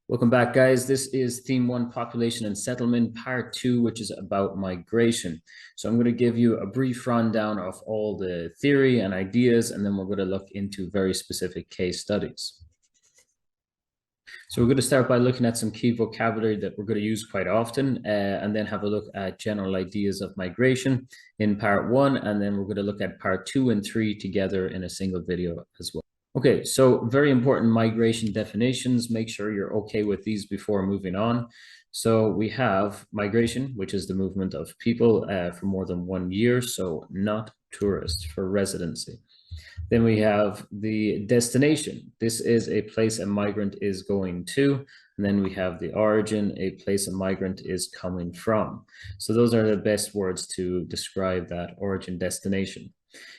Welcome back, guys. This is Theme 1, Population and Settlement, Part 2, which is about migration. So I'm going to give you a brief rundown of all the theory and ideas, and then we're going to look into very specific case studies. So we're going to start by looking at some key vocabulary that we're going to use quite often, and then have a look at general ideas of migration in Part 1, and then we're going to look at Part 2 and 3 together in a single video as well. Okay, so very important migration definitions. Make sure you're okay with these before moving on. So we have migration, which is the movement of people for more than 1 year, so not tourists, for residency. Then we have the destination. This is a place a migrant is going to. And then we have the origin, a place a migrant is coming from. So those are the best words to describe that origin destination.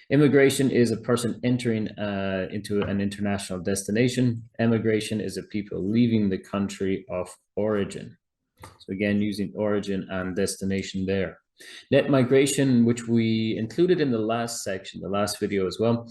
Immigration is a person entering into an international destination. Emigration is a people leaving the country of origin. So again, using origin and destination there. Net migration, which we included in the last section, the last video as well.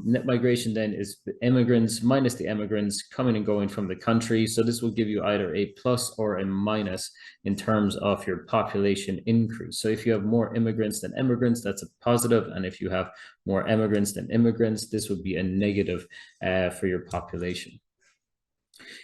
Net migration then is the immigrants minus the emigrants coming and going from the country. So this will give you either a plus or a minus in terms of your population increase. So if you have more immigrants than immigrants, that's a positive. And if you have more immigrants than immigrants, this would be a negative for your population.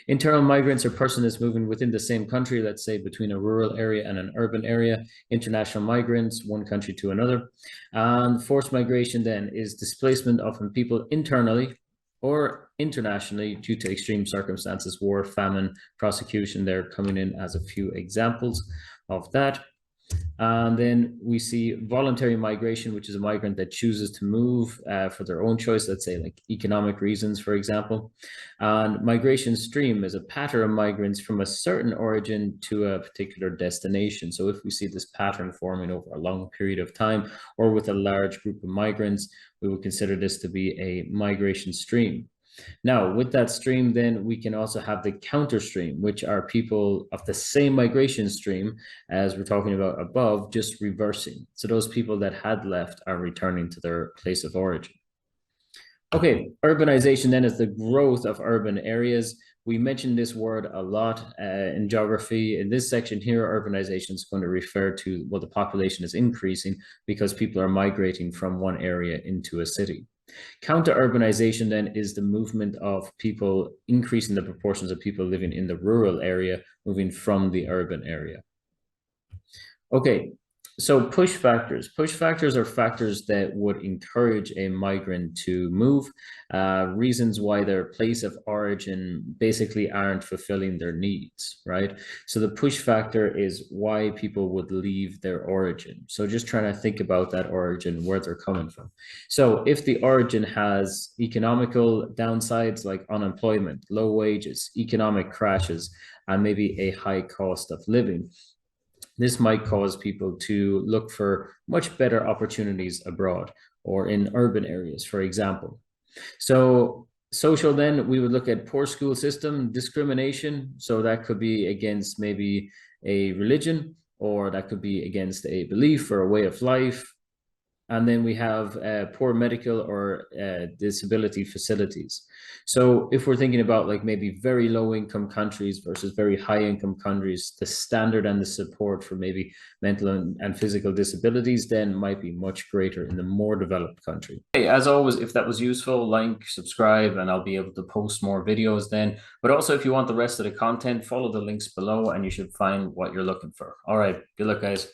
Internal migrants are person that's moving within the same country, let's say between a rural area and an urban area. International migrants, one country to another. And forced migration then is displacement of people internally or internationally due to extreme circumstances, war, famine, prosecution. They're coming in as a few examples of that. And then we see voluntary migration, which is a migrant that chooses to move for their own choice, let's say like economic reasons, for example. And migration stream is a pattern of migrants from a certain origin to a particular destination. So if we see this pattern forming over a long period of time or with a large group of migrants, we would consider this to be a migration stream. Now, with that stream, then we can also have the counter stream, which are people of the same migration stream as we're talking about above, just reversing. So those people that had left are returning to their place of origin. Okay, urbanization then is the growth of urban areas. We mentioned this word a lot in geography. In this section here, urbanization is going to refer to, well, the population is increasing because people are migrating from one area into a city. Counter-urbanization then is the movement of people, increasing the proportions of people living in the rural area, moving from the urban area. Okay, so push factors. Push factors are factors that would encourage a migrant to move, reasons why their place of origin basically aren't fulfilling their needs, right? So the push factor is why people would leave their origin. So just trying to think about that origin, where they're coming from. So if the origin has economical downsides like unemployment, low wages, economic crashes, and maybe a high cost of living, this might cause people to look for much better opportunities abroad or in urban areas, for example. So social then, we would look at poor school system, discrimination. So that could be against maybe a religion, or that could be against a belief or a way of life. And then we have poor medical or disability facilities. So if we're thinking about like maybe very low income countries versus very high income countries, the standard and the support for maybe mental and physical disabilities then might be much greater in the more developed country. Okay, as always, if that was useful, like, subscribe, and I'll be able to post more videos then. But also if you want the rest of the content, follow the links below and you should find what you're looking for. All right, good luck, guys.